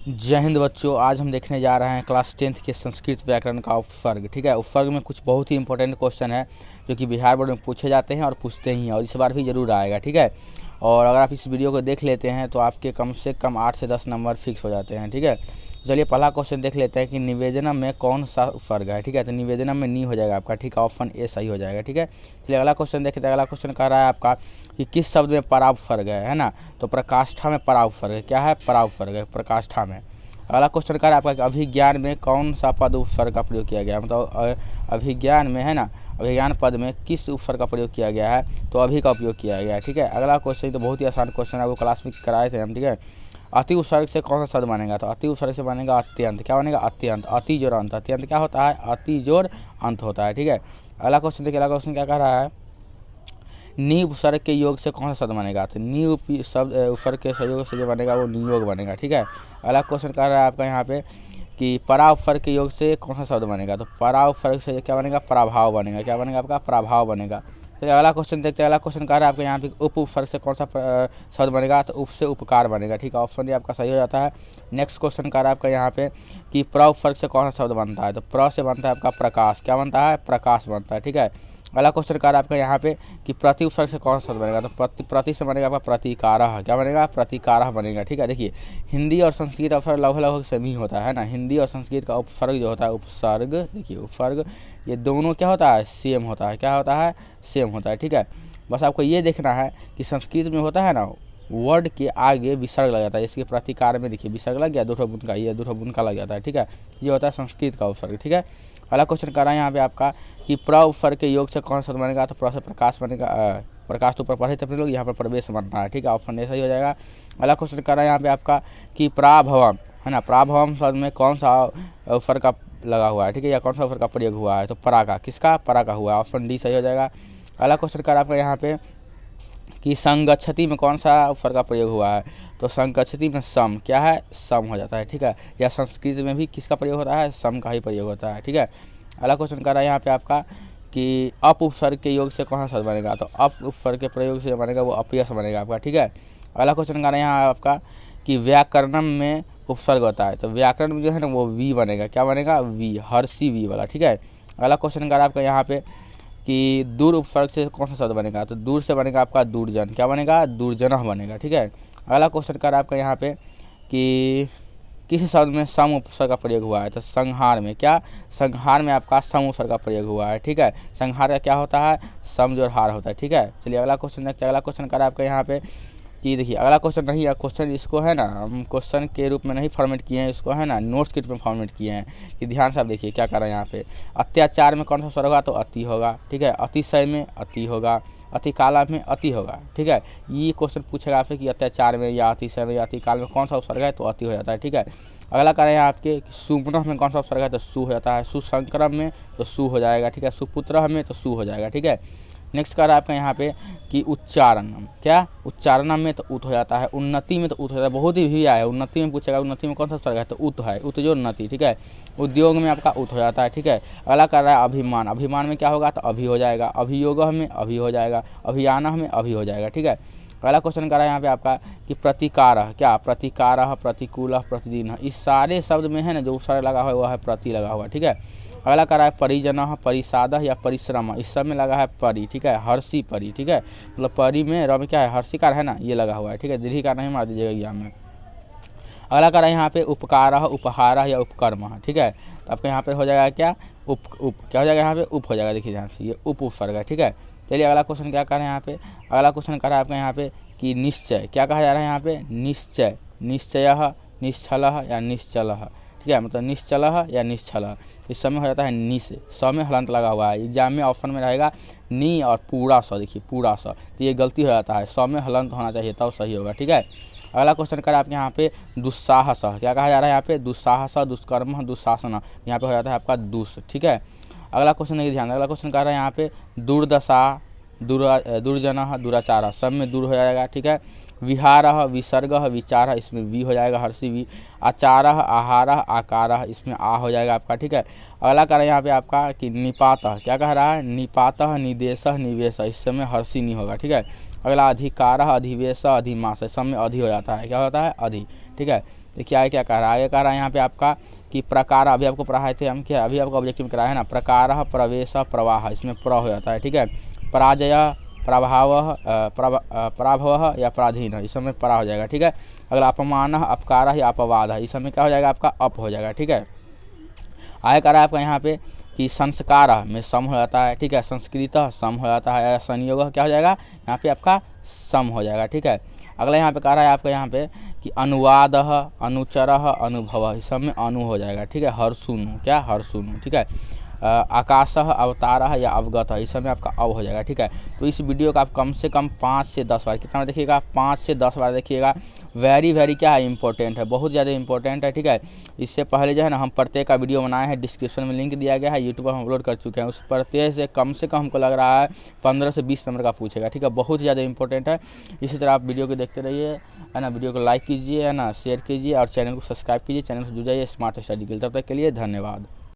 जय हिंद बच्चों। आज हम देखने जा रहे हैं क्लास 10th के संस्कृत व्याकरण का उपसर्ग। ठीक है, उपसर्ग में कुछ बहुत ही इंपॉर्टेंट क्वेश्चन है जो कि बिहार बोर्ड में पूछे जाते हैं और पूछते ही हैं, और इस बार भी ज़रूर आएगा। ठीक है, और अगर आप इस वीडियो को देख लेते हैं तो आपके कम से कम 8 से 10 नंबर फिक्स हो जाते हैं। ठीक है, चलिए पहला क्वेश्चन देख लेते हैं कि निवेदनम में कौन सा उपसर्ग है। ठीक है, तो निवेदनम में नी हो जाएगा आपका। ठीक है, ऑप्शन ए सही हो जाएगा। ठीक है, चलिए अगला क्वेश्चन देखते हैं। अगला क्वेश्चन कह रहा है आपका कि किस शब्द में परा उपसर्ग है ना। तो प्रकाष्ठा में परा उपसर्ग है। क्या है? परा उपसर्ग है प्रकाष्ठा में। अगला क्वेश्चन कर आपका कि अभिज्ञान में कौन सा पद उपसर्ग का प्रयोग किया गया है। मतलब अभिज्ञान में है ना, अभिज्ञान पद में किस उपसर्ग का प्रयोग किया गया है। तो अभी का उपयोग किया गया है। ठीक है, अगला क्वेश्चन तो बहुत ही आसान क्वेश्चन है, वो क्लास में कराए थे हम। ठीक है, अति उपसर्ग से कौन सा शब्द बनेगा। तो अति उपसर्ग से बनेगा अत्यंत। क्या बनेगा? अत्यंत। अति जोड़ अंत। अत्यंत क्या होता है? अति जोड़ अंत होता है। ठीक है, अगला क्वेश्चन देखिए। अगला क्वेश्चन क्या कह रहा है, नी उपसर्ग के योग से कौन सा शब्द बनेगा। तो नी शब्द उपसर्ग के सहयोग से जो बनेगा वो नियोग बनेगा। ठीक है, अगला क्वेश्चन कर रहा है आपका यहाँ पे कि परा उपसर्ग के योग से कौन सा शब्द बनेगा। तो परा उपसर्ग से क्या बनेगा? प्रभाव बनेगा। क्या बनेगा? आपका प्रभाव बनेगा। तो अगला क्वेश्चन देखते हैं। अगला क्वेश्चन कह रहा है आपका यहाँ पे उप उपसर्ग से कौन सा शब्द बनेगा। तो उप से उपकार बनेगा। ठीक है, ऑप्शन ये आपका सही हो जाता है। नेक्स्ट क्वेश्चन कह रहा है आपका यहाँ पे कि प्र उपसर्ग से कौन सा शब्द बनता है। तो प्र से बनता है आपका प्रकाश। क्या बनता है? प्रकाश बनता है। ठीक है, अगला क्वेश्चन कर आपका यहाँ पे कि प्रति उपसर्ग से कौन सा शब्द बनेगा। तो प्रति से बनेगा आपका प्रतिकारः। क्या बनेगा? प्रतिकारः बनेगा। ठीक है, देखिए हिंदी और संस्कृत उपसर्ग लगभग सेम ही होता है ना। हिंदी और संस्कृत का उपसर्ग जो होता है, उपसर्ग देखिए उपसर्ग, ये दोनों क्या होता है? सेम होता है। क्या होता है? सेम होता है। ठीक है, बस आपको ये देखना है कि संस्कृत में होता है ना, वर्ड के आगे विसर्ग लग जाता है। इसके प्रतिकार में देखिए विसर्ग लग गया, दो ठो बुन का, ये दो ठो बुन का लग जाता है। ठीक है, ये होता है संस्कृत का उपसर्ग। ठीक है, अगला क्वेश्चन कर रहा है यहाँ पे आपका कि प्र उपसर्ग के योग से कौन सा बनेगा। तो प्र से प्रकाश बनेगा। प्रकाश तो ऊपर पढ़े थे अपने लोग, यहाँ पर प्रवेश बनना है। ठीक है, ऑप्शन ए सही हो जाएगा। अगला क्वेश्चन कर रहा है यहाँ पे आपका कि प्राभवम है ना, प्राभवम शब्द में कौन सा उपसर्ग का लगा हुआ है। ठीक है, या कौन सा उपसर्ग का प्रयोग हुआ है। तो परा का, किसका? परा का हुआ है। ऑप्शन डी सही हो जाएगा। अगला क्वेश्चन कर आपका यहाँ पे कि संगच्छति में कौन सा उपसर्ग का प्रयोग हुआ है। तो संगच्छति में सम। क्या है? सम हो जाता है। ठीक है, या संस्कृत में भी किसका प्रयोग होता है? सम का ही प्रयोग होता है। ठीक है, अगला क्वेश्चन कर रहा है यहाँ पे आपका कि अप उपसर्ग के योग से कौन सा शब्द बनेगा। तो अप उपसर्ग के प्रयोग से बनेगा वो अपयश बनेगा आपका। ठीक है, अगला क्वेश्चन कर रहा है यहाँ आपका कि व्याकरणम में उपसर्ग होता है। तो व्याकरण में जो है ना वो वी बनेगा। क्या बनेगा? वी, हर्षी वी वाला। ठीक है, अगला क्वेश्चन कर रहा है आपका यहाँ पे कि दूर उपसर्ग से कौन सा शब्द बनेगा। तो दूर से बनेगा आपका दूरजन। क्या बनेगा? दूरजनः बनेगा। ठीक है, अगला क्वेश्चन कर आपका यहाँ पे कि किस शब्द में सम उपसर्ग का प्रयोग हुआ है। तो संहार में। क्या? संहार में आपका सम उपसर्ग का प्रयोग हुआ है। ठीक है, संहार का क्या होता है? सम जोड़ हार होता है। ठीक है, चलिए अगला क्वेश्चन देखते हैं। अगला क्वेश्चन कर आपका यहाँ पे कि देखिए अगला क्वेश्चन नहीं है, क्वेश्चन इसको है ना हम क्वेश्चन के रूप में नहीं फॉर्मेट किए हैं, इसको है ना नोट्स के रूप में फॉर्मेट किए हैं। कि ध्यान से आप देखिए क्या कर रहे हैं यहाँ पे। अत्याचार में कौन सा स्वर होगा। तो अति होगा। ठीक है, अतिशय में अति होगा। अति काला में अति होगा। ठीक है, ये क्वेश्चन पूछेगा आपसे कि अत्याचार में या अतिशय में या अति काल में कौन सा उपसर्ग है। तो अति हो जाता है। ठीक है, अगला कह रहे हैं आपके सुपुनः में कौन सा उपसर्ग है। तो सु हो जाता है। सुसंक्रम में तो सु हो जाएगा। ठीक है, सुपुत्र में तो सु हो जाएगा। ठीक है, नेक्स्ट कर रहा है आपका यहाँ पे कि उच्चारणम। क्या? उच्चारणम में तो उत हो जाता है। उन्नति में तो उत हो जाता है। बहुत ही भी आया उन्नति में पूछेगा, उन्नति में कौन सा उपसर्ग है। तो उत है, उत जो उन्नति। ठीक है, उद्योग में आपका उत हो जाता है। ठीक है, अगला कर रहा है अभिमान। अभिमान में क्या होगा। तो अभी हो जाएगा। अभियोग में अभी हो जाएगा। अभियान में अभी हो जाएगा। ठीक है, अगला क्वेश्चन कर रहा है यहाँ पे आपका कि प्रतिकारः। क्या? प्रतिकारः, प्रतिकूल, प्रतिदिन, इस सारे शब्द में है ना जो उपसर्ग लगा हुआ है वो है प्रति लगा हुआ। ठीक है, अगला कर रहा है परिजनः, परिसादः या परिश्रम, इस सब में लगा है परि। ठीक है, हर्षी परि। ठीक है, मतलब परि में र में क्या है? हर्षिकार है ना, ये लगा हुआ है। ठीक है, दीर्घ का नहीं मार दीजिएगा एग्जाम में। अगला कर रहा है यहाँ पे उपकारः, उपहारः या उपकर्म। ठीक है, तो आपका यहाँ पे हो जाएगा क्या? उप क्या हो जाएगा यहाँ पे? उप हो जाएगा। देखिए ध्यान से, ये उप उपसर्ग है। ठीक है, चलिए अगला क्वेश्चन क्या कर रहे हैं यहाँ पे। अगला क्वेश्चन कर रहा है आपका यहाँ पे कि निश्चय। क्या कहा जा रहा है यहाँ पे? निश्चय। निश्चयः, निश्चलः या निश्चलः। ठीक है, मतलब निश्चलः या निश्चलः, इस समय हो जाता है नि से। स में हलंत लगा हुआ है। एग्जाम में ऑप्शन में रहेगा नी और पूरा स। देखिए पूरा स, तो ये गलती हो जाता है। स में हलंत होना चाहिए तब सही होगा। ठीक है, अगला क्वेश्चन कर आपके यहाँ पे दुस्साहस। क्या कहा जा रहा है यहाँ पे? दुस्साहस, दुष्कर्म, दुस्शासन, यहाँ पे हो जाता है आपका दुष। ठीक है, अगला क्वेश्चन नहीं ध्यान। अगला क्वेश्चन कर रहा है यहाँ पे दुर्दशा, दुर्जनः, दुराचार, सब में दूर हो जाएगा। ठीक है, विहारः, विसर्गः, विचारः, इसमें वी हो जाएगा। हर्षि वी। आचारः, आहारः, आकारः, इसमें आ हो जाएगा आपका। ठीक है, अगला कर यहाँ पे आपका कि निपातः। क्या कह रहा है? निपातः, निदेशः, निवेशः, इस समय हर्षि नहीं होगा। ठीक है, अगला अधिकारः, अधिवेशः, अधिमास, सब में अधि हो जाता है। क्या होता है? अधि। ठीक है, देखिए आगे क्या कह रहा है, आगे कह रहा है यहाँ पे आपका कि प्रकार, अभी आपको पढ़ाए थे हम, क्या अभी आपको ऑब्जेक्टिव में कराया है ना, प्रकार प्रवेश प्रवाह, इसमें प्र हो जाता है, ठीक है। पराजय प्रभाव पराभव या पराधीन, इस समय परा हो जाएगा, ठीक है। अगला अपमान अपकार या अपवाद, इस समय क्या हो जाएगा आपका अप हो जाएगा, ठीक है। आगे कह रहा है आपका यहाँ पे कि संस्कार में सम हो जाता है, ठीक है। संस्कृत सम हो जाता है, संयोग क्या हो जाएगा यहाँ पे आपका सम हो जाएगा, ठीक है। अगला यहाँ पे कह रहा है आपका यहाँ पे कि अनुवाद अनुचर अनुभव, इस सब में अनु हो जाएगा, ठीक है। हर्षुनु, क्या हर्षुनु, ठीक है। आकाश अवतार या अवगत, इस समय आपका अव हो जाएगा, ठीक है। तो इस वीडियो का आप कम से कम 5 से 10 बार, कितना देखिएगा 5 से 10 बार देखिएगा। वेरी क्या है, इंपॉर्टेंट है, बहुत ज़्यादा इंपॉर्टेंट है, ठीक है। इससे पहले जो है ना हम प्रत्येक का वीडियो बनाए हैं, डिस्क्रिप्शन में लिंक दिया गया है, यूट्यूब पर हम अपलोड कर चुके हैं। उस प्रत्येक से कम हमको लग रहा है 15 से 20 नंबर का पूछेगा, ठीक है। बहुत ज़्यादा इंपॉर्टेंट है। इसी तरह आप वीडियो को देखते रहिए, है ना। वीडियो को लाइक कीजिए, है ना, शेयर कीजिए और चैनल को सब्सक्राइब कीजिए, चैनल से जुड़ जाइए स्मार्ट स्टडी के लिए। तब तक के लिए धन्यवाद।